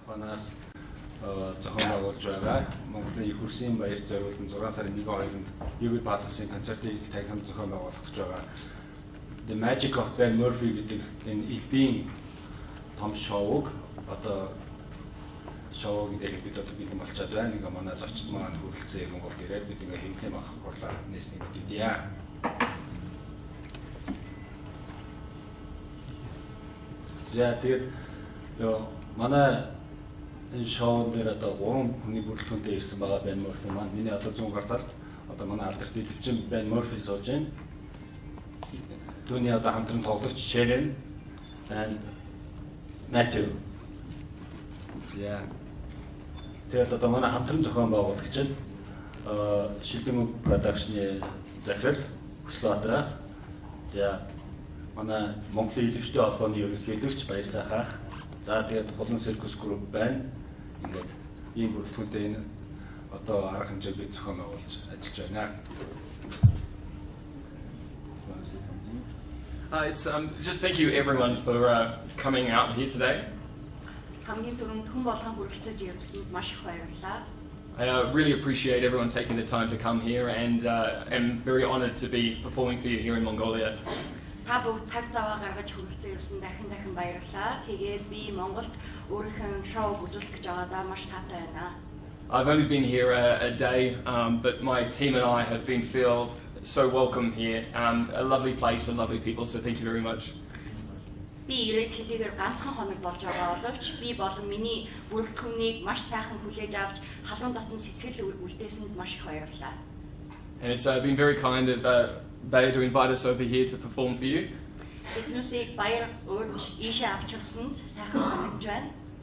компаниас зохион байгуулж байгаа. Монголын их хурсын баяр зориулсан 6 сарын 1-2-нд Югэл Баатарын концертыг дахин зохион байгуулах гэж байгаа. The Magic of Ben Murphy гэдэг энэ эдийн том шоуг одоо шоу гэдэг бид одоо бэлэн болчиход байна. Ингээ манай зочид маань хүрэлцэн Монголд ирээд бид ингээ хэмжээ авах хурлаа нийслэн мэдээ. За тэгээд манай энэ шоун дээр одоо 3 хүний бүрэлдэхүүнтэй ирсэн байгаа Ben Murphy маань миний одоо зүүн гартал одоо манай алдарт идэвхжин Ben Murphy сууж байна. Түүний одоо хамтран тоглогч Sheryn and Matthew. За тэгээд одоо манай хамтран зохион байгуулагч нь Шилдэн production-ы захирал Ulaanbaatar. За манай Монголын идэвхтэй холбооны ерөнхийлөгч Баяр Сайхан. За тэгээд Хулан Circus Group байна. Ингээд ийм бүрэлдэхүүнтэй энэ одоо арга хэмжээг бид зохион байгуулж ажиллаж байна. It's just thank you everyone for coming out here today. I really appreciate everyone taking the time to come here, and am very honoured to be performing for you here in Mongolia. I've only been here a day, but my team and I have been felt so welcome here. A lovely place and lovely people, so thank you very much. And it's been very kind of Bayer to invite us over here to perform for you.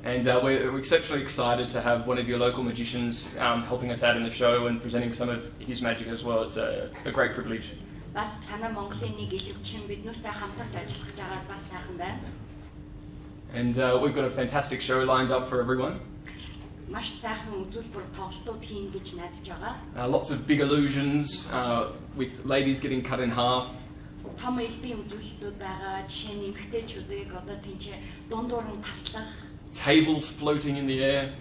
And we're exceptionally excited to have one of your local magicians helping us out in the show and presenting some of his magic as well. It's a great privilege. And we've got a fantastic show lined up for everyone. Lots of big illusions with ladies getting cut in half. Tables floating in the air.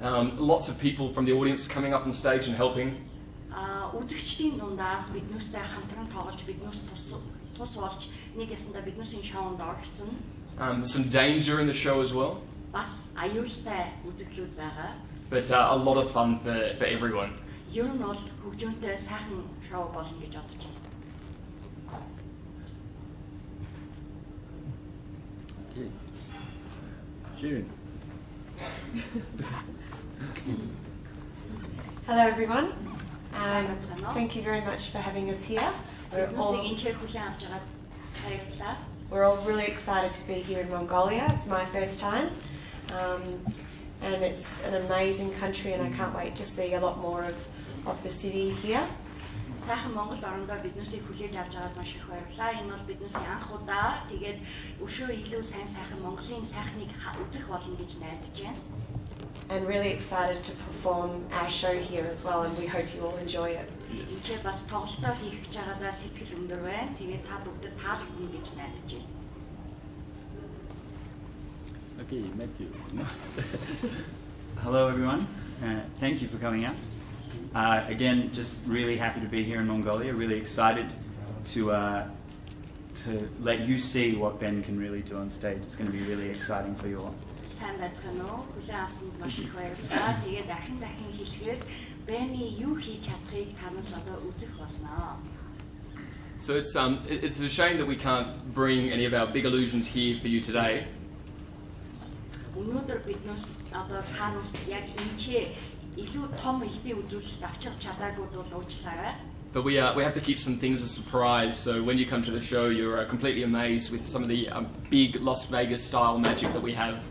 Lots of people from the audience coming up on stage and helping. Some danger in the show as well. But a lot of fun for everyone. Okay. Sheryn. Hello everyone. Thank you very much for having us here. We're all really excited to be here in Mongolia. It's my first time. And it's an amazing country, and I can't wait to see a lot more of the city here. And really excited to perform our show here as well, and we hope you all enjoy it. Okay, Matthew. Hello everyone, thank you for coming out. Again, just really happy to be here in Mongolia, really excited to let you see what Ben can really do on stage. It's going to be really exciting for you all. So it's a shame that we can't bring any of our big illusions here for you today. But we have to keep some things a surprise, so when you come to the show you're completely amazed with some of the big Las Vegas style magic that we have.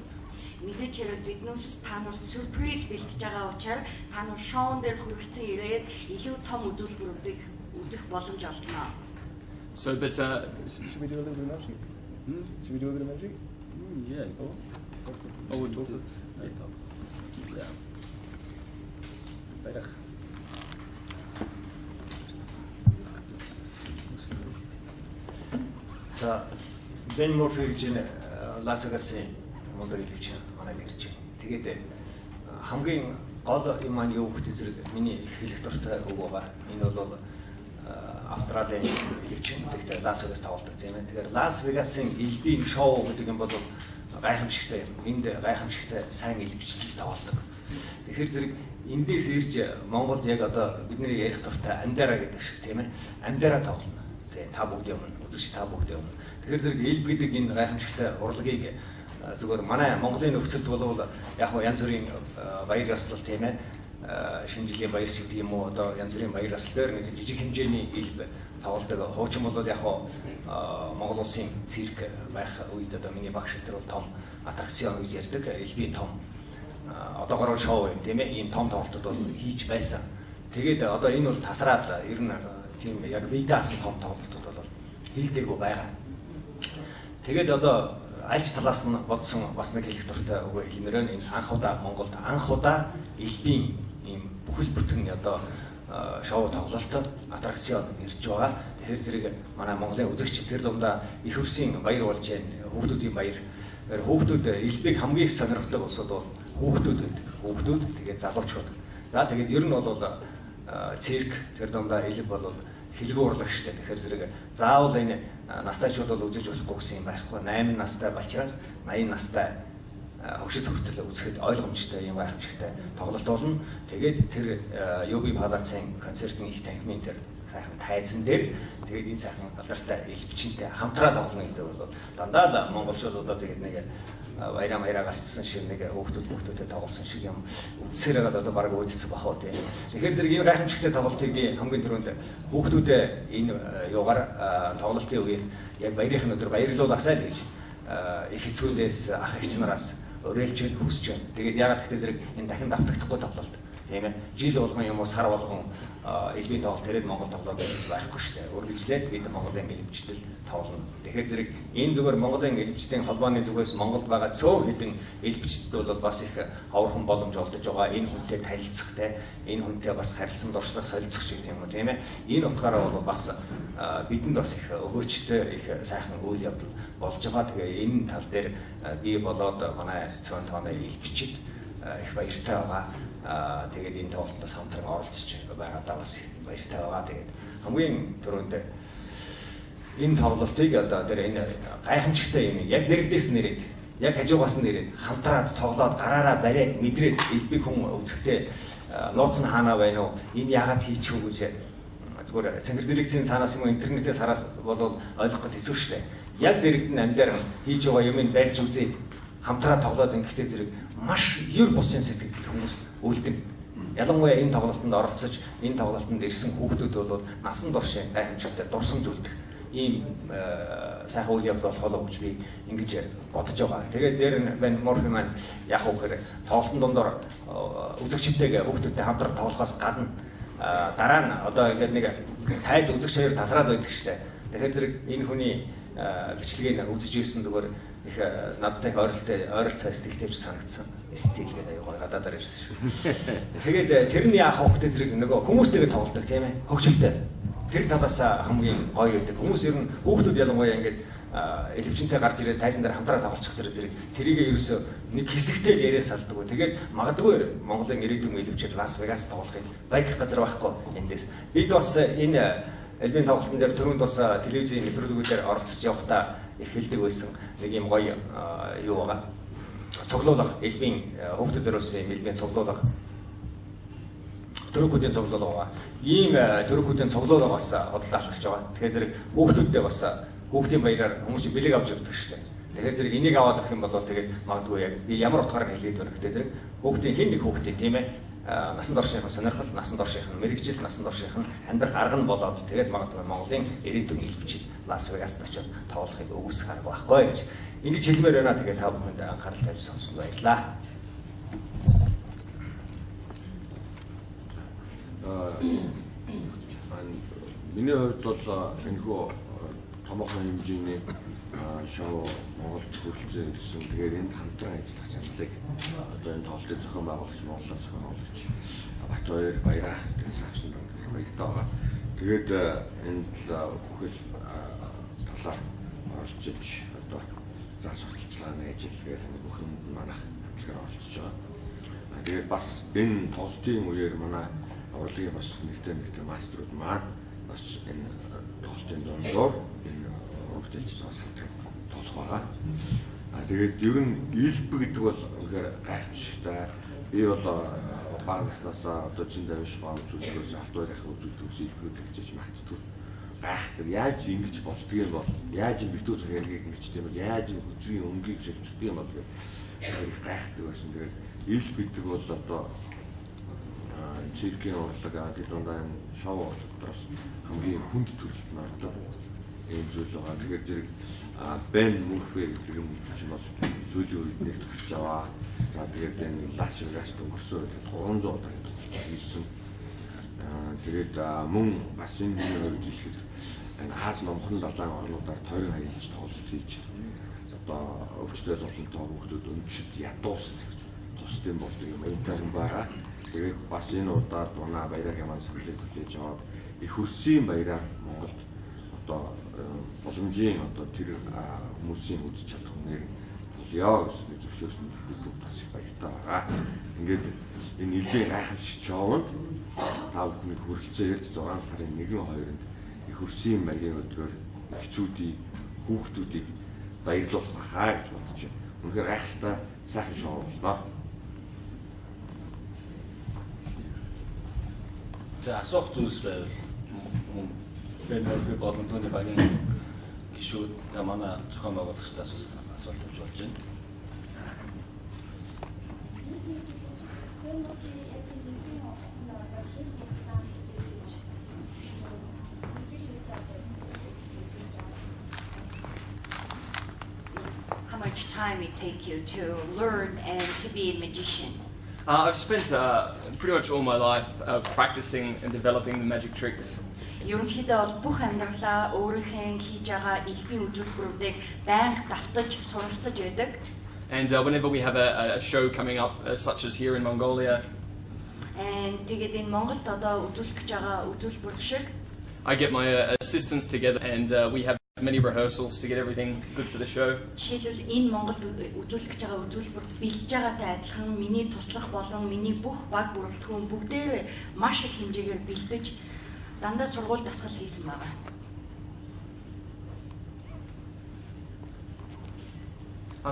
So, but should we do a little bit of magic? Should we do a bit of magic? Yeah. Oh, we'll talk. Yeah. Better. За Ben Murphy гэж Лас Вегасын Монголиан хэлвч манай ирж байна. Тэгээд хамгийн гол юм маань юу гэхтэй зэрэг миний хэлэх дуртай үг байгаа. Энэ бол Австралийн хэлвч. Тэгээд Лас Вегас тоглодог тийм ээ. Тэгэхээр Лас Вегасын элбийн шоу гэдэг юм бол гайхамшигтай юм. Энд гайхамшигтай сайн элбчлэл тоглодог. Тэгэхээр зэрэг эндээс ирж Монголд яг одоо бидний ярих дуртай амдаараа гэдэг шиг тийм ээ. Амдаараа тоглоно. Тийм та бүгд юм. Үзэгч та бүгд юм. Тэгэхээр зэрэг элб гэдэг энэ гайхамшигтай урлагийг зүгээр манай Монголын нөхцөлд бол яг янз бүрийн баяр ёслол тийм ээ. Шинжилгээ баяр шиг гэдэг юм уу одоо янз бүрийн баяр ёслол дээр нэг жижиг хэмжээний элб тоглодог. Хуучин бол яг Монгол улсын цирк байх үед одоо миний багш тэр бол том аттракцион гэж ярьдаг. Элбийн том одоогоор шоу юм тийм ээ. Ийм том тоглолтод бол хийж байсан. Тэгээд одоо энэ бол тасраад ер нь тийм яг видеоас том тоглолтод бол хийгдэггүй байгаа. Тэгээд одоо аль ч талаас нь бодсон бас нэг хэлэх дуртай үг хэлмээрэн энэ анх удаа Монголд анх удаа элбийн ийм бүхэл бүтэн одоо шоу тоглолт аттракцион ирж байгаа. Тэгэхээр зэрэг манай Монголын үзэгч тэр дундаа их хөрсийн баяр болж байна. Хүүхдүүдийн баяр. Хүүхдүүд элбийг хамгийн их сонирхдаг улсууд бол хүүхдүүд байдаг. Хүүхдүүд тэгээд залуучууд. За тэгээд ер нь бол цирк тэр дундаа элб бол хэлгүй урлагчтай. Тэгэхээр зэрэг заавал энэ настайчууд бол үзэж болохгүй гэсэн юм байхгүй. 8 настай болчраас 80 настай хөгшид хүртэл үзэхэд ойлгомжтой юм гайхамшигтай тоглолт болно. Тэгээд тэр Yogi Palace-ын концертын их танхимын тэр сайхан тайзан дээр тэгээд энэ сайхан алдартай элбчинтэй хамтраа тоглоно гэдэг бол дандаа л монголчууд одоо тэгээд нэг баяраа гарцсан шиг нэг хүүхдүүдэд тоглосон шиг юм үдсээр байгаа одоо баг үүдцэх бахуу тийм. Тэгэхээр зэрэг энэ гайхамшигтай тоглолтыг би хамгийн түрүүнд хүүхдүүдэд энэ юугаар тоглолтын үеэр яг баярын өдөр баярлуулаасай гэж их эцгүүдээс ах эгч нараас өрөөлж хүсэж байна. Тэгээд ягаад гэвэл зэрэг энэ дахин давтагдахгүй тоглолт тийм ээ. Жил болгон юм уу сар болгон элбийн тоглолт ирээд Монгол тоглоод байхгүй шүү дээ. Үргэлжлээд бид Монголын элбчтэл тоглоно. Тэгэхээр зэрэг энэ зүгээр Монголын элбчдийн холбооны зүгээс Монголд байгаа цөөн хэдэн элбчдэд бол бас их ховорхон боломж олдож байгаа. Энэ хүнтэй танилцахтай, энэ хүнтэй бас харилцан дуршлах, солилцох шиг тийм үү тийм ээ. Энэ утгаараа бол бас бидэнд бас их өгөөчтэй их сайхан үйл явдал болж байгаа. Тэгээ энэ тал дээр би болоод манай цөөн тооны элбчид их баяртай байгаа. Тэгээд энэ тоглолтоос хамтран оролцож байгаадаа бас баяртай байгаа. Тэгээд хамгийн түрүүнд энэ тоглолтыг одоо тэр энэ гайхамшигтай юм яг нэрэгдээс нэрээд яг хажуугаас нь нэрээд хамтраад тоглоод гараараа бариад мэдрээд элбэг хүн үзэхдээ нууц нь хаанаа байна уу? Энэ яагаад хийчихв гэж зүгээр цэнгэр дэлгэцийн цаанаас юм интернетээс хараад болоод ойлгох гэж хэцүү шүү дээ. Яг нэрэгд нь амдаар хийж байгаа юмыг барьж үзээд хамтраа тоглоод ингэхдээ зэрэг маш ер бусын сэтгэл хүмүүс үлдэн. Ялангуяа энэ тоглолтод оролцож, энэ тоглолтод ирсэн хүүхдүүд бол насан турш гайхамшигтай дурсамж үлдэх ийм сайхан үйл явдал болох гэж би ингэж бодож байгаа. Тэгээд дээр Ben Murphy маань яг үгээр тоглолтын дундор үзэгчтэйгээ хүүхдүүдтэй хамтран тоглохоос гадна дараа нь одоо ингээд нэг тайз үзэгч хоёр тасраад байдаг штэ. Тэгэхээр зэрэг энэ хүний бичлэгийг үзэж ирсэн зүгээр их надтай ойролцоо сэтгэлтэйч санагдсан. Стил гэдэг аюу гой гадаадаар ирсэн шүү. Тэгээд тэр нь яах вэ гэдэг зэрэг нөгөө хүмүүстэйгээ тоглодог тийм ээ. Хөгжилтэй. Тэр талаас хамгийн гоё байдаг. Хүмүүс ер нь хүүхдүүд ялангуяа ингээд элевчэнтэй гарч ирээд тайзан дээр хамтраа тоглочих тэр зэрэг тэрийгээ ерөөсөө нэг хэсэгтэй л яриа салдаггүй. Тэгээд магадгүй Монголын ирээдүйн элевчэд Лас Вегас тоглохыг байгих газар байхгүй эндээс. Бид бас энэ элбийн тоглолтын дээр түрүүнд бас телевизийн нэвтрүүлгүүдээр оролцож явахдаа их хэлдэг байсан нэг юм гоё юу байгаа. Цуглуулга элбийн хүүхдэд зориулсан юм элбийн цуглуулга. Төрөкүүдийн цуглуулга. Ийм төрөкүүдийн цуглуулга бас бодлоо алхаж байгаа. Тэгэхээр зэрэг хүүхдүүдтэй бас хүүхдийн баяраар хүмүүс бэлэг авч явдаг шүү дээ. Тэгэхээр зэрэг энийг аваад өгөх юм бол тэгээд магадгүй яг би ямар утгаараа хэлээд байна гэхдээ зэрэг хүүхдийн хэн нэг хүүхдийн тийм ээ насан туршийнхын сонирхол, насан туршийнхын мэрэгжил, насан туршийнхын амьдрах арга нь болоод тэгээд магадгүй Монголын ирээдүйн элбчид Лас Вегаст очиж тоглохыг өгөөсөх арга байхгүй гэж ингэж хэлмээр байна. Тэгээд та бүхэнд анхаарал тавьж сонсон баярлалаа. Миний хувьд бол энэхүү томоохон хэмжээний шоу Монголд хүрэлцэн гэсэн. Тэгээд энд хамтран ажиллах саналыг одоо энэ тоглолтын зохион байгуулагч Монголын зохион байгуулагч Батбаяр Баярах гэсэн авсан баяртай байгаа. Тэгээд энд бүхэл талаар оролцож одоо за сурталчилгаа нээж тэгээд бүх юм манайх тэгэхээр оролцож байгаа. Тэгээд бас энэ тоглолтын үеэр манай урлагийн бас нэгтэй мастерууд маань бас энэ тоглолтын дондор энэ урагчдаас бас тоглох байгаа. Тэгээд ер нь илбэ гэдэг бол үнэхээр гайхамшигтай. Би бол бага наснасаа одоо зөндөө биш баа үзүүлээс автоорих үзүүлдэгс илбүүд гэж магтдаг. Гайхдаг. Яаж ингэж болдгийг бол яаж битүү цагийг ингэж тийм бол яаж үзгийн өнгийг шилждэг юм бол тэгээд гайхдаг байсан. Тэгээд ил гэдэг бол одоо циркийн урлаг гэдэг дундаа шоу дотроос хамгийн хүнд төрөлд нордог ийм зүйл байгаа. Тэгэхээр зэрэг Ben Murphy гэдэг юм чинь бол сүүлийн үед нэг төрж аваа. За тэгээд энэ Las Vegas өнгөрсөн 300 удаа хийсэн. Тэгээд мөн бас энэ үед хэлэхэд энэ Аз номхон далайн орнуудаар тойрон хаягч тоглолт хийж одоо өвчтөе зовлонтой хүмүүсд өнчид ядуусдаг тусдын болдог юм энэ байгаа. Тэгээд бас энэ удаад унаа баяраа маань саналыг хүлээж аваад их хөрсийн баяраа Монголд одоо боломжийн одоо тэр хүмүүсийн үзэж чадах хүнээр болёо гэсэн зөвшөөрсөн бүгд бас их баяртай байгаа. Ингээд энэ нэлийн гайхамшигт шоунд та бүхний хүрэлцээ ярьж 6 сарын 1-2-нд их хөрсийн баярын өдрөөр эхчүүдийн хүүхдүүдийг баярлуулах хаа гэж бодож байна. Үнэхээр гайхалтай сайхан шоу боллоо. За асуух зүйлс байвал Ben Murphy болон түүний багийн гишүүд манай зохион байгуулагчдаас асуулт авч болж байна. How much time it take you to learn and to be a magician? I've spent pretty much all my life practicing and developing the magic tricks. Ерөнхийдөө бол бүх амьдралаа өөрийнхөө хийж байгаа элбийн үзүүлбэрүүдийг байнга давтаж суралцаж байдаг. And whenever we have a show coming up, such as here in Mongolia, And тэгээд энэ Монголд одоо үзүүлэх гэж байгаа үзүүлбэр шиг I get my assistants together and we have many rehearsals to get everything good for the show. жишээлбэл энэ Монголд үзүүлэх гэж байгаа үзүүлбэр бэлдэж байгаатай адилхан миний туслах болон миний бүх баг бүрэлдэхүүн бүгдээр маш их хэмжээгээр бэлдэж дандаа сургууль дасгал хийсэн байна.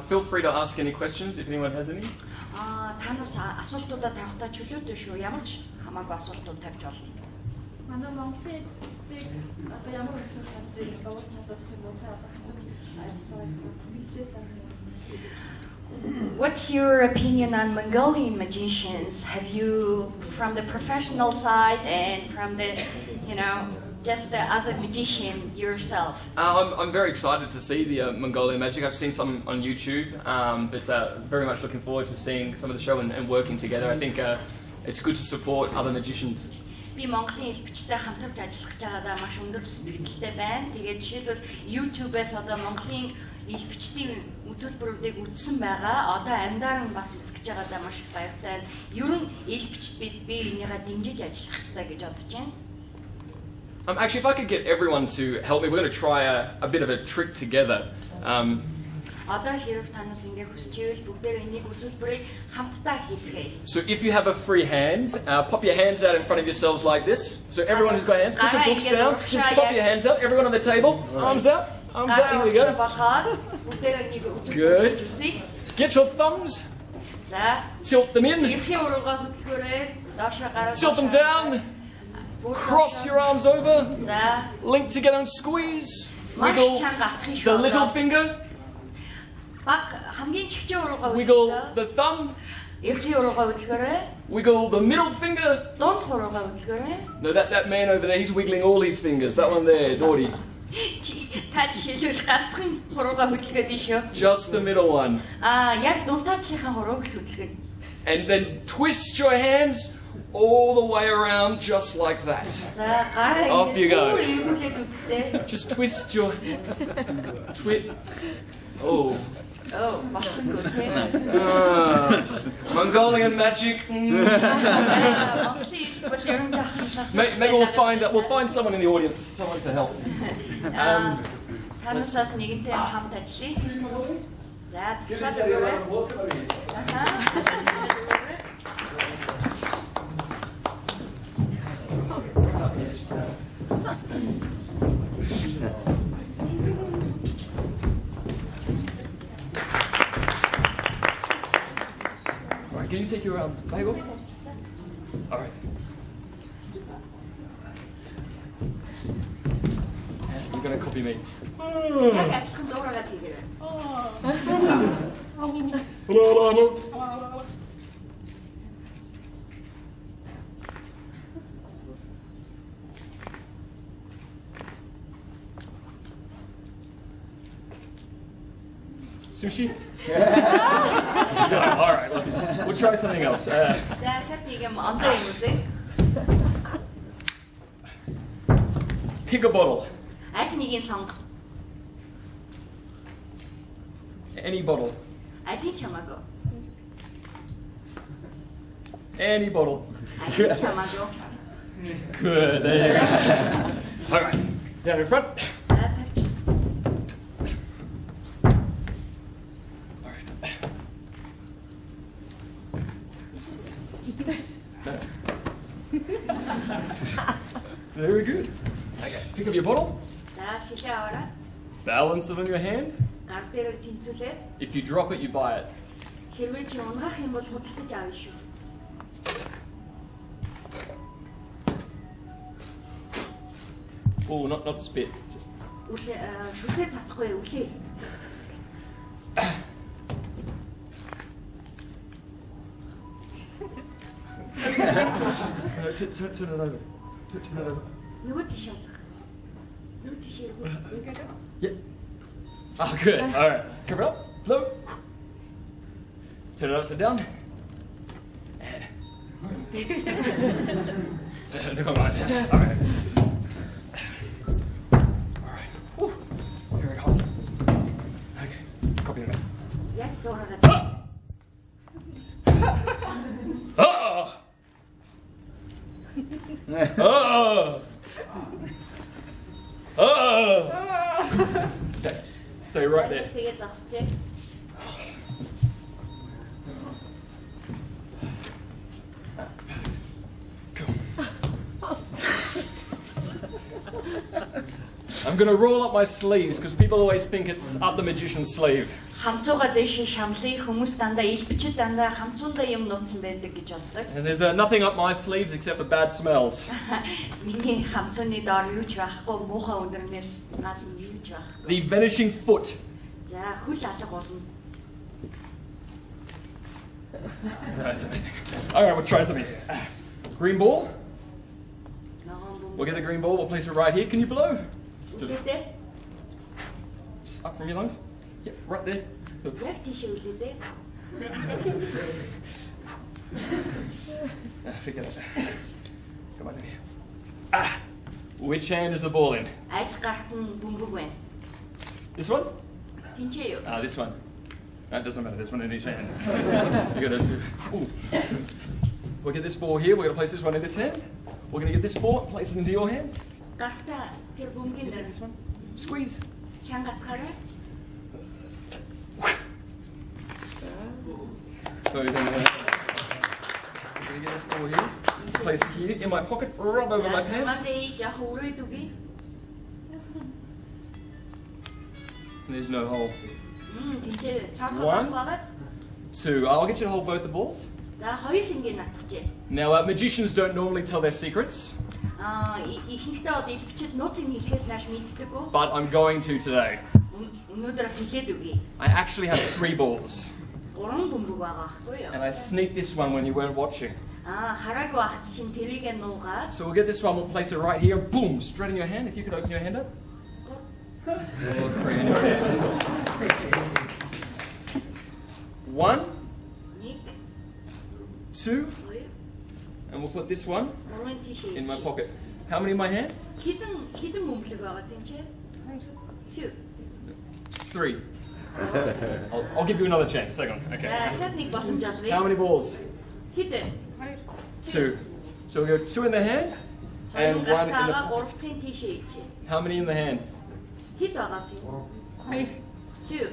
Feel free to ask any questions if anyone has any. Та нас асуултуудаа тавихтаа чөлөөтэй шүү. Ямар ч хамаагүй асуултууд тавьж болно. Манай Монголын хэлбэрийг одоо ямар хэлбэр чадчих дуулах чадвар юм уу? What's your opinion on Mongolian magicians? Have you, from the professional side and from the, just as a magician yourself? I'm very excited to see the Mongolian magic. I've seen some on YouTube, but very much looking forward to seeing some of the show and working together. I think it's good to support other magicians. Би Монголын элбэгчтэй хамтарч ажиллах гэж байгаадаа маш өндөр сэтгэлтэй байна. Тэгээд жишээлбэл YouTube-ээс одоо Монголын элбэгчдийн үзүүлбэрүүдийг үзсэн байгаа. Одоо амдаар нь бас үзэж байгаадаа маш их баяртай. Ер нь элбэгчд би энийгээ дэмжиж ажиллах хэрэгтэй гэж бодож байна. Actually, if I could get everyone to help me, we're going to try a bit of a trick together. Одоо хэрэг танаас ингэ хүсчихвэл бүгдээр энийг үзүүлбэрийг хамтдаа хийцгээе. So if you have a free hand, pop your hands out in front of yourselves like this. So everyone who's got hands, put your books down, pop your hands out, everyone on the table, arms out, here we go. Good. Get your thumbs, tilt them in, tilt them down, cross your arms over, link together and squeeze, wiggle the little finger, wiggle the thumb, wiggle the middle finger. No, that man over there, he's wiggling all his fingers. That one there, naughty. Just the middle one. And then twist your hands all the way around, just like that. Off you go. Just twist your... Oh. Oh, Mongolian magic. Maybe we'll find someone in the audience, someone to help. За туслаад өгөөрэй. Alright, can you take your bag off? Alright. You're gonna copy me. Яг адилхан дуурайгаад хийгээрэй. Sushi? Yeah, alright, we'll try something else. За дахиад нэг юм ондоо юм үзье. Pick a bottle. Аль нэгийг сонго. Any bottle. Алийг чамаагүй. Any bottle. Алийг чамаагүй. Good, there you go. Alright, down in front. За тавьчих. Very good. Okay, pick up your bottle. За шилээ аваарай. Balance it on your hand. Гар дээр тэнцүүлээ. If you drop it, you buy it. Хэрвээ чи унгаах юм бол худалдаж авна шүү. Oh, not spit. Just Шүсээ цацхгүй үлээ. Turn it over. Turn it over. Нөгөө тийш явах. Нөгөө тийш явах. Yeah. Oh, good. All right. Cover up. Float. Turn it upside down. Never mind. All right. All right. Whew. Very hot. Okay. Copy it. Яг дуурайгаад. Oh! Oh! Oh! Stay right there. Тэгээд зогсчээ. I'm going to roll up my sleeves because people always think it's up the magician's sleeve. Хамцуугаа дэше шамлыг хүмүүс дандаа илбчид дандаа хамцуундаа юм нууцсан байдаг гэж боддог. And there's nothing up my sleeves except for bad smells. Миний хамцууны доор юу ч байхгүй, муухай өндөрнөөс гадна юу ч байхгүй. The vanishing foot. За хөл алга болно. That's amazing. All right, we'll try something. Green ball. We'll get the green ball. We'll place it right here. Can you blow? Үлээдээ. Just up from your lungs. Yeah, right there. Яг тийш үлээдээ. Forget it. Come on in here. Ah! Which hand is the ball in? Аль гарт нь бөмбөг байна. This one? Тинчээ юу? This one. That doesn't matter. This one in each hand. You gotta. Ooh. We'll get this ball here. We're gonna place this one in this hand. We're gonna get this ball, place it into your hand. Гартаа тэр бөмбөгийн дээр This one. Squeeze. чанга атгаарай. So we're gonna get this ball here. Place it here in my pocket, rub over my pants. Яг өрөөд үгүй. There's no hole. Тинчээ цаавар One. багаад. 2. I'll get you to hold both the balls. За хоёр ингээ натгачээ. Now, magicians don't normally tell their secrets, Ихэнхдээ одоо илбчид нууцыг хэлэхээс нааш мэддэггүй. but I'm going to today. Өнөөдөр хэлээд үгүй. I actually have 3 balls, 3 бөмбөг байгаа байхгүй юу? and I sneaked this one when you weren't watching. Хараагүй ахт чинь тэрийг нуугаад. So we'll get this one, we'll place it right here, boom, straight in your hand. If you could open your hand up. 3 in your hand. 1, 2, and we'll put this one in my pocket. How many in my hand? Хідэн бөмбөг байгаа тийм чи? 2. 3. I'll give you another chance. Second. Okay. Дахиад нэг боломж олгоё. How many balls? Хідэн? 2. So we'll go 2 in the hand and 1 in the. 3-ын тийшээ ичээ. How many in the hand? Хэд байгаа тийм? 2.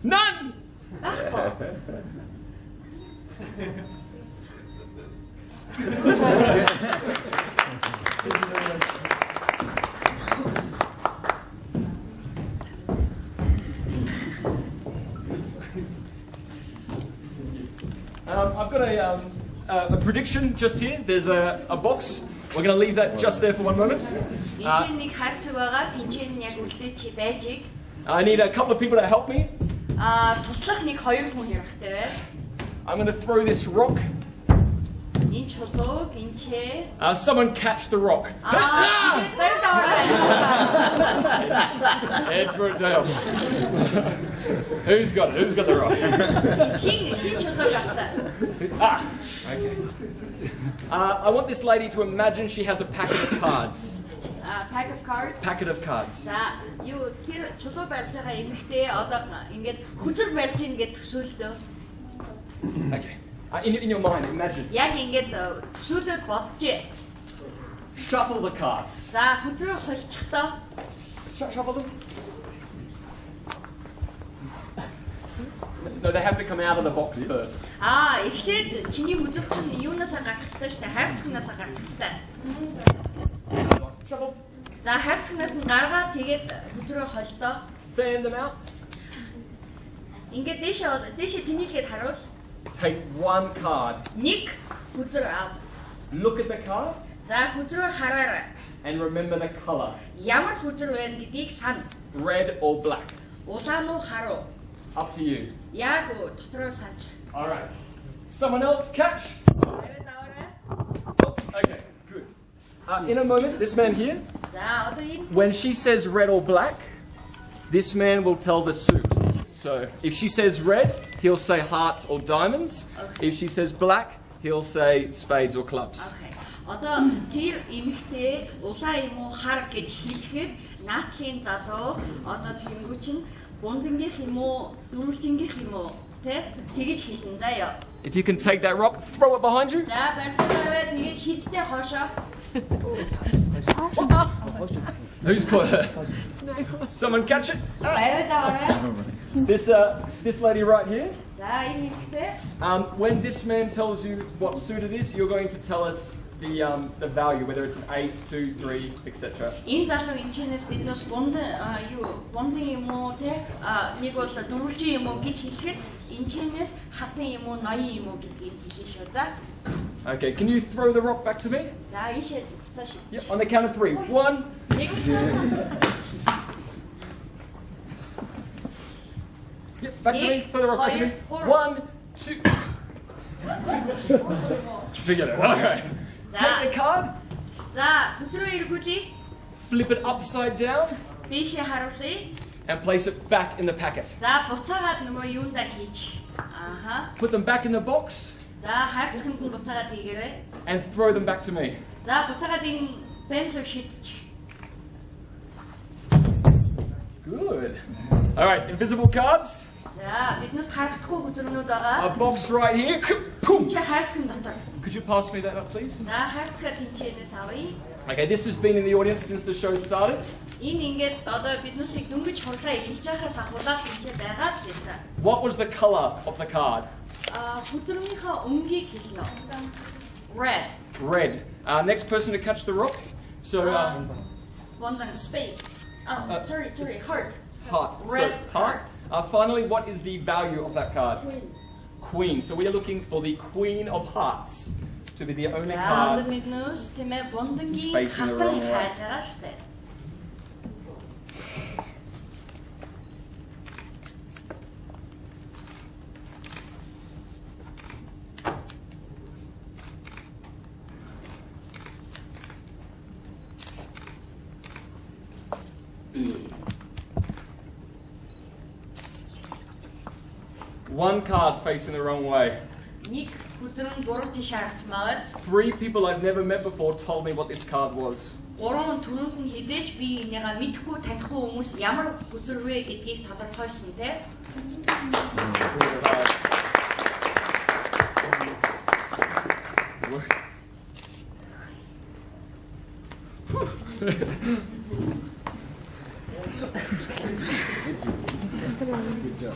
None! I've got a prediction just here. There's a box. We're going to leave that just there for one moment. I need a couple of people to help me. I'm going to throw this rock. Someone catch the rock. It's for a tail. Who's got it? Who's got the rock? Okay. I want this lady to imagine she has a packet of cards. Pack of cards. Packet of cards. За, юу тэр чулуу барьж байгаа эмэгтэй одоо ингээд хүзэл барьж ийн гэж төсөөлдөө. Okay. In your mind, imagine. Яг ингээд төсөөлөд бодчихъя. Shuffle the cards. За, хүзрээ холчихдоо. Shuffle them. No, they have to come out of the box first. Эхлээд чиний хүзэл чинь юунаасаа гарах хэрэгтэй шүү дээ. Хайрцагнаас гарах хэрэгтэй. Shuffle. За, хайрцагнаас нь гаргаад тэгээд хүзрээ холдоо. Fan them out. Ингээд дээшээ тэнийгээд харуул. Take one card. Нэг хүзэр ав. Look at the card. За, хүзрээ хараарай. And remember the color. Ямар хүзэр байна гэдгийг сана. Red or black. Улаан уу харуу. Up to you. Яг дотроо санаж. All right. Someone else catch. Okay, good. In a moment, this man here, За, одоо энэ when she says red or black, this man will tell the suit. So if she says red, he'll say hearts or diamonds. Okay. If she says black, he'll say spades or clubs. Okay. Одоо тэр эмэгтэй улаан юм уу хар гэж хэлэхэд наадлын залуу одоо тэнгүү чинь бундангийнх юм уу дөрвөлжингийнх юм уу тэгэж хэлэн заяа. If you can take that rock, throw it behind you. За барьцаараа тэгэж шидтэй хоошоо. Who's caught her? Someone catch it. This lady right here. За энэ эмэгтэй. When this man tells you what suit it is, you're going to tell us the value, whether it's an ace, 2, 3, etc. Энэ залуу энэчнээс биднээс бундын юм уу нэг бол дөрвөлжин юм уу гэж хэлэхэд энэчнээс хатан юм уу ноён юм уу гэдгийг хэлээ шүү. За. Okay, can you throw the rock back to me? За ийшээ буцаа шид. Yep, on the count of 3. 1. Yep, back to me. Throw the rock back to me. 1, 2. Forget it. Okay. Take the card. За, хүзрээ эргүүлээ. Flip it upside down. Дээшээ харуулъя. And place it back in the packet. За, буцаагаад нөгөө юундаа хийж. Put them back in the box. За, хайрцагт нь буцаагаад хийгээрэй. And throw them back to me. За, буцаагаад энэ пенлөө шидчих. Good. All right, invisible cards. За, биднээс харагдахгүй хүзрнүүд байгаа. A box right here. Boom. Чи хайрцагт дотор. Could you pass me that up, please? За, хайрцагаа тэнчэнээс авъя. Okay, this has been in the audience since the show started. Энэ ингээд одоо биднээсийг дөнгөж хурлаа эхэлж байхаас ахуулаад тэнчээ байгаа л гэсэн. What was the color of the card? Хүзрнийхээ өнгийг хэлнэ. Red. Red. Next person to catch the rock. So, Bondan spade. Sorry, heart. Heart. Red so, heart. Finally, what is the value of that card? Queen. Queen. So we are looking for the Queen of Hearts to be the only card facing the wrong way. One card facing the wrong way. 3 people I've never met before told me what this card was. Good job.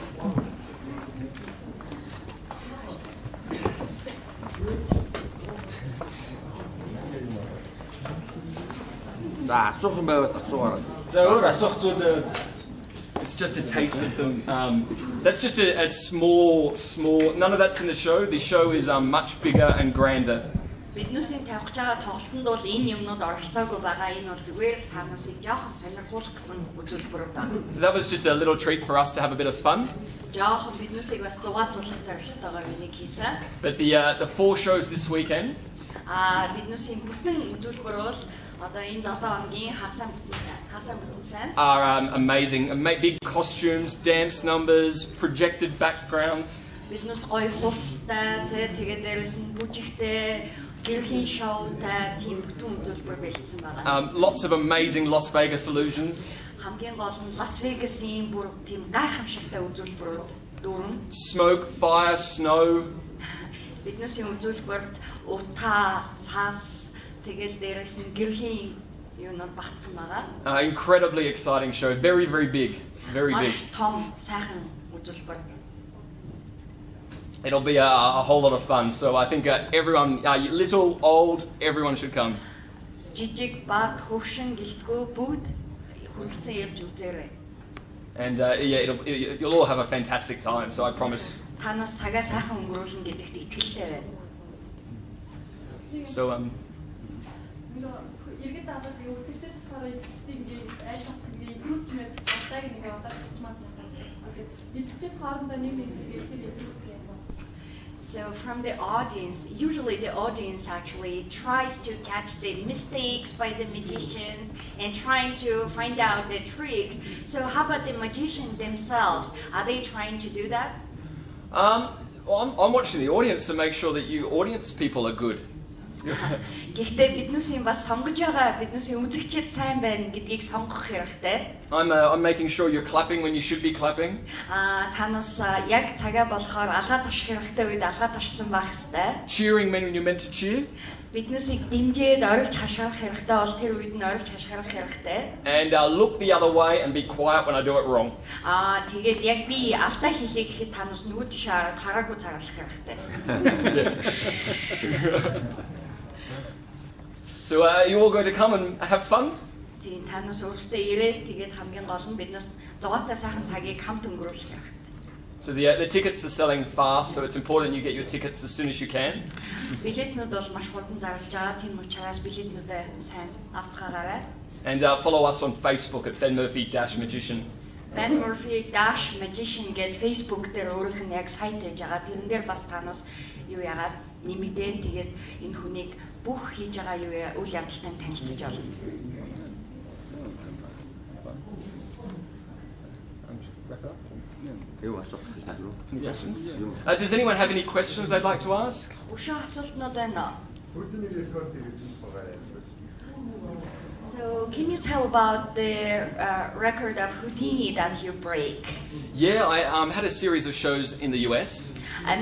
За асуух юм байвал асуугаарай. За өөр асуух зүйл It's just a taste of them. That's just a small. None of that's in the show. The show is much bigger and grander. Биднүүсийн тавьж байгаа тоглолтод бол энэ юмнууд оролцоогүй байгаа. Энэ бол зүгээр л танаас жоохон сонирхуулах гэсэн үзүүлбэр удаа. That was just a little treat for us to have a bit of fun. Жоохон биднүүсийг бас зугаацуулах зорилготойгоор энийг хийсэн. But the 4 shows this weekend. Биднүүсийн бүтэн үзүүлбэр бол одоо энэ 7 хоногийн хасаа бүтэн сайн. Are amazing. Big costumes, dance numbers, projected backgrounds. Биднээс гоё хувцастай, тэгээд дээрээс нь бүжигтэй, гэрлийн шоутай тийм бүтэн үзүүлбэр бэлдсэн байгаа. Lots of amazing Las Vegas illusions. Хамгийн гол нь Лас Вегасын бүр тийм гайхамшигтай үзүүлбэрүүд дүүрэн. Smoke, fire, snow. Биднээсийн үзүүлбэрт утаа, цаас, тэгээд дээрээс нь гэрлийн юунууд багтсан байгаа. Incredibly exciting show. Very, very big. Very big. Том, сайхан үзүүлбэр. It'll be a whole lot of fun. So I think everyone, little, old, everyone should come. Жижиг, бага, хөвшин, гэлтгүү бүгд хүрэлцэн явж үзээрэй. And you'll all have a fantastic time. So I promise. Танаас цагаа сайхан өнгөрүүлнэ гэдэгт итгэлтэй байна. So Иргэд даалгавар үүсгэжтэй цаараа идэвхтэй айл хатгийн импрувмент батаг нэг удаа бичмаас байна. Идэвхтэй хоорондоо нэг So from the audience, usually the audience actually tries to catch the mistakes by the magicians and trying to find out the tricks. So how about the magicians themselves? Are they trying to do that? Well, I'm watching the audience to make sure that you audience people are good. Гэхдээ биднүүсийн бас сонгож байгаа биднүүсийн үзэгчид сайн байна гэдгийг сонгох хэрэгтэй. I'm making sure you're clapping when you should be clapping. Танаас яг цагаа болохоор алгаа таших хэрэгтэй үед алгаа ташсан байх хэрэгтэй. Cheering when you're meant to cheer. Биднүүсийг дэмжиж орилж хашгирах хэрэгтэй бол тэр үед нь орилж хашгирах хэрэгтэй. And look the other way and be quiet when I do it wrong. Тэгээд яг би алдаа хийлээ гэхэд танаас нөгөө тийш хараад хараагүй цагаалах хэрэгтэй. So you all going to come and have fun? Тийм танаас өөрсдөө ирээд тэгээд хамгийн гол нь биднээс зугаатай сайхан цагийг хамт өнгөрүүлэх хэрэгтэй. So the tickets are selling fast, so it's important you get your tickets as soon as you can. Билетнүүд бол маш хурдан зарлж байгаа. Тийм учраас билетнүүдээ сайн авцгаагаарай. And follow us on Facebook at Ben Murphy-Magician. Ben Murphy-Magician гэдэг Facebook дээр өөрийнх нь яг сайт хийж байгаа. Тэрэн дээр бас танаас юу яагаад нэмэгдэн тэгээд энэ хүнийг бүх хийж байгаа юу үйл явдалтай танилцж олно. Does anyone have any questions they'd like to ask? So, can you tell about the record of Houdini that you break? Yeah, I had a series of shows in the US. I'm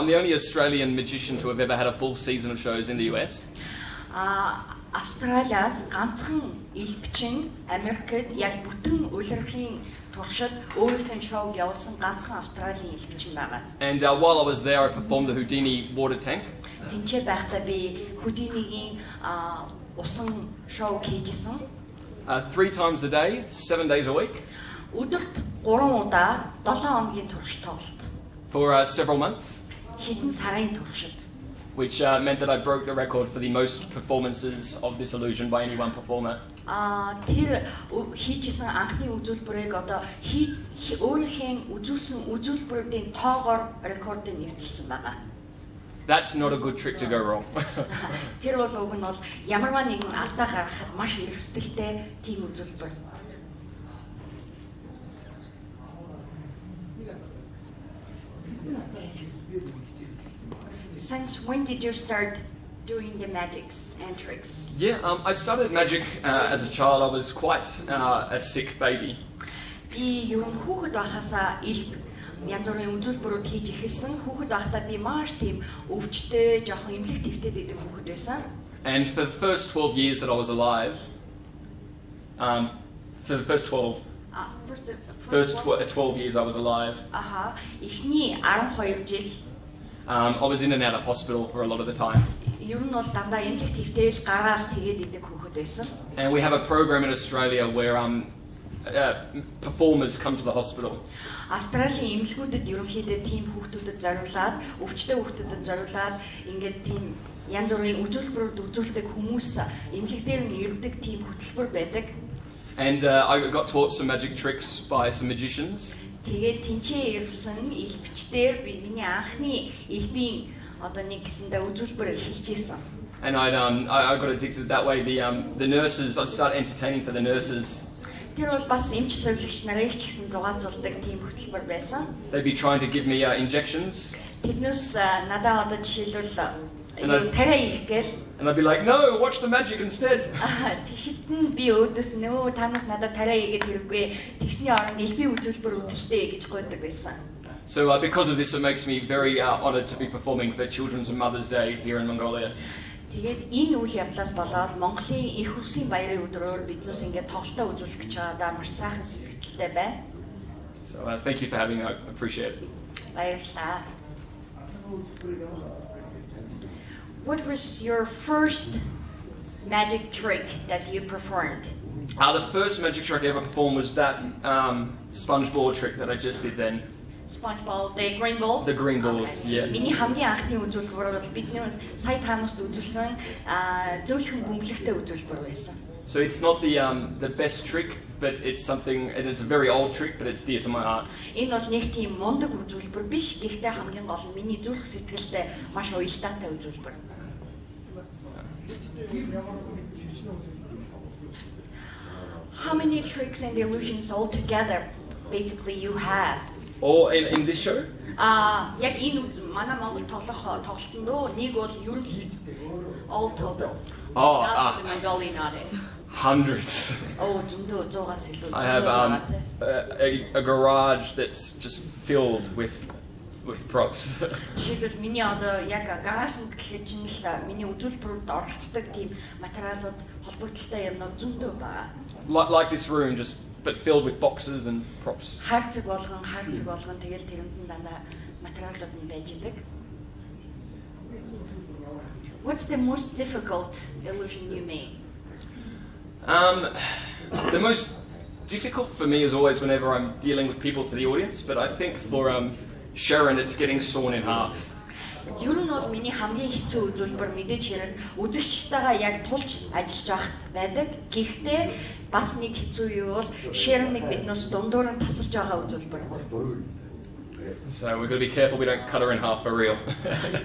the only Australian magician to have ever had a full season of shows in the US. Австралиас ганцхан элбчин Америкт яг бүтэн улирхлын туршид өөрийнхөө шоуг явуулсан ганцхан Австралийн элбчин байгаа. And while I was there, I performed the Houdini water tank. Тэнцээ байхдаа би Houdini-гийн усан шоуг хийжсэн. 3 times a day, 7 days a week. Өдөрт 3 удаа 7 хоногийн турш тоглолт. For several months. Хэдэн сарын туршид. Which meant that I broke the record for the most performances of this illusion by any one performer. Тэр хийжсэн анхны үзүүлбэрийг одоо өөрийнхөө үзүүлсэн үзүүлбэрүүдийн тоогоор рекордыг нэвтрүүлсэн байгаа. That's not a good trick to go wrong. Тэр бол уг нь бол ямарваа нэгэн алдаа гаргахад маш эрсдэлтэй тийм үзүүлбэр. Since when did you start doing the magics and tricks? Yeah, I started magic as a child. I was quite a sick baby. Би юу хүүхэд байхасаа янз бүрийн үзүүлбэрүүд хийж эхэлсэн. Хүүхэд байхдаа би маш тийм өвчтэй, жоохон эмнэлэг твтэй гэдэг хүүхэд байсан. And for the first 12 years that I was alive, For the first 12. First 12 years I was alive. Эхний 12 жил I was in and out of hospital for a lot of the time. ер нь бол дандаа эмнэлэгт хөвтэйж гараад тэгээд идэх хүүхэд байсан. And we have a program in Australia where performers come to the hospital. Австралийн эмнэлгүүдэд ерөнхийдөө тийм хүүхдүүдэд зориулаад, өвчтөе хүүхдүүдэд зориулаад ингээд тийм янз бүрийн үзүүлбэрүүд үзүүлдэг хүмүүс эмнэлэг дээр нь ирдэг тийм хөтөлбөр байдаг. And I got taught some magic tricks by some magicians. Тэгээд тэнцээ ирсэн элбчдээр би миний анхны элбийн одоо нэг гэсэндээ үзүүлбэр хийж исэн. And I got addicted that way. The nurses, I'd start entertaining for the nurses. Тэр бол бас эмч сувилагч нарыг ч гэсэн зугаацуулдаг тийм хөтөлбөр байсан. They'd be trying to give me injections. Тэднээс надад одоо жишээлбэл тарай их гээл. And I'd be like, no, watch the magic instead. Тэгэхэд би өөдөөс нөө танаас надад тарай игээд хэрэггүй. Тэгсний оронд элбийн үзүүлбэр үзэлтэй гэж гойдог байсан. So because of this, it makes me very honoured to be performing for Children's and Mother's Day here in Mongolia. Тэгээд энэ үйл явдлаас болоод Монголын их улсын баярын өдрөөр биднээс ингээд тоглолтоо үзүүлэх гэж байгаадаа маш сайхан сэтгэлтэй байна. So thank you for having me. I appreciate it. Баярлалаа. What was your first magic trick that you performed? The first magic trick I ever performed was that sponge ball trick that I just did then. Sponge ball, the green balls? The green balls, yeah. Миний хамгийн анхны үзүүлбэр бол бидний сая танаас үзүүлсэн зөөлхөн бөмбөлөгтэй үзүүлбэр байсан. So it's not the best trick, but it's something, and it's a very old trick, but it's dear to my heart. Энэ бол нэг тийм мундаг үзүүлбэр биш, гэхдээ хамгийн гол нь миний зүрх сэтгэлтэй маш уялдаатай үзүүлбэр. How many tricks and illusions altogether basically you have? Or in this show? Яг энэ манай Монгол тоглолтонд нэг бол ерөнхий all total. The Mongolian audience. Hundreds. Зөндөө 100-аас илүү. I have a garage that's just filled with props. Жишээлбэл миний одоо яг гаражнд гэхэд чинь л миний үзүүлбэрүүд оролцдог тийм материалууд холбогдолтой юмнууд зөндөө байгаа. Like this room, but filled with boxes and props. Хайрцаг болгон тэгэл тэрэнд нь дандаа материалууд нь байж идэг. What's the most difficult illusion you made? The most difficult for me is always whenever I'm dealing with people for the audience, but I think for Sheryn it's getting sawn in half. Ер нь бол миний хамгийн хэцүү үзүүлбэр мэдээж хэрэг үзэгчтэйгээ яг тулж ажиллаж байхад байдаг. Гэхдээ бас нэг хэцүү юу бол Sheryn-ыг биднээс дундуур нь тасалж байгаа үзүүлбэр. So we're going to be careful we don't cut her in half for real.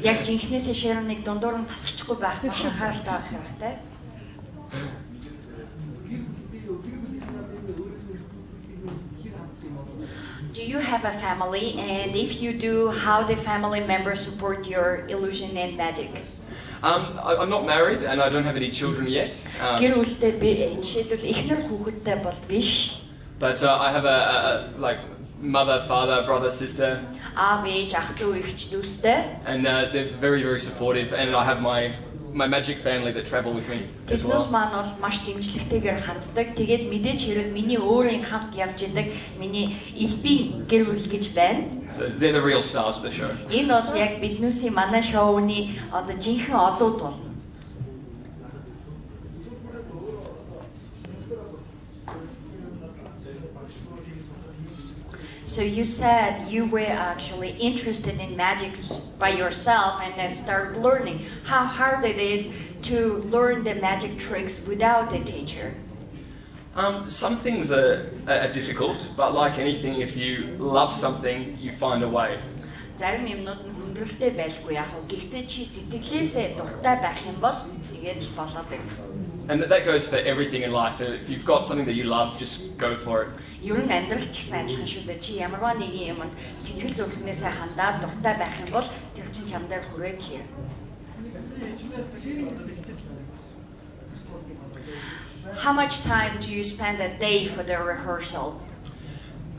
Яг жинхнээсээ Sheryn-ыг дундуур нь тасалчихгүй байх маш анхааралтай байх хэрэгтэй. Do you have a family, and if you do, how the family members support your illusion and magic? I'm not married and I don't have any children yet. Гэр бүлтэй би жишээлбэл эхнэр хүүхэдтэй бол биш. But I have a like mother, father, brother, sister. Аав, ээж, ах дүү, эгч дүүстэй. And they're very supportive, and I have my magic family that travel with me as well. Тэднээс маань бол маш дэмжлэгтэйгээр ханддаг. Тэгээд мэдээж хэрэг миний өөрийн хамт явж идэг миний элбийн гэр бүл гэж байна. So they're the real stars of the show. Энэ бол яг биднүүсийн манай шоуны одоо жинхэнэ одууд болно. So you said you were actually interested in magic by yourself and then started learning. How hard it is to learn the magic tricks without a teacher? Some things are difficult, but like anything, if you love something, you find a way. Зарим юмнууд нь хүндрэлтэй байлгүй яг нь. Гэхдээ чи сэтгэлээсээ дуртай байх юм бол тэгээд л болоод байна. And that goes for everything in life. If you've got something that you love, just go for it. Ер нь амьдрал ч гэсэн адилхан шүү дээ. Чи ямарваа нэгэн юмд сэтгэл зүрхнээсээ хандаад дуртай байх юм бол тэр чинь чам дээр хүрээд л юм. How much time do you spend a day for the rehearsal?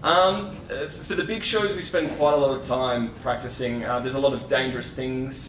For the big shows, we spend quite a lot of time practicing. There's a lot of dangerous things.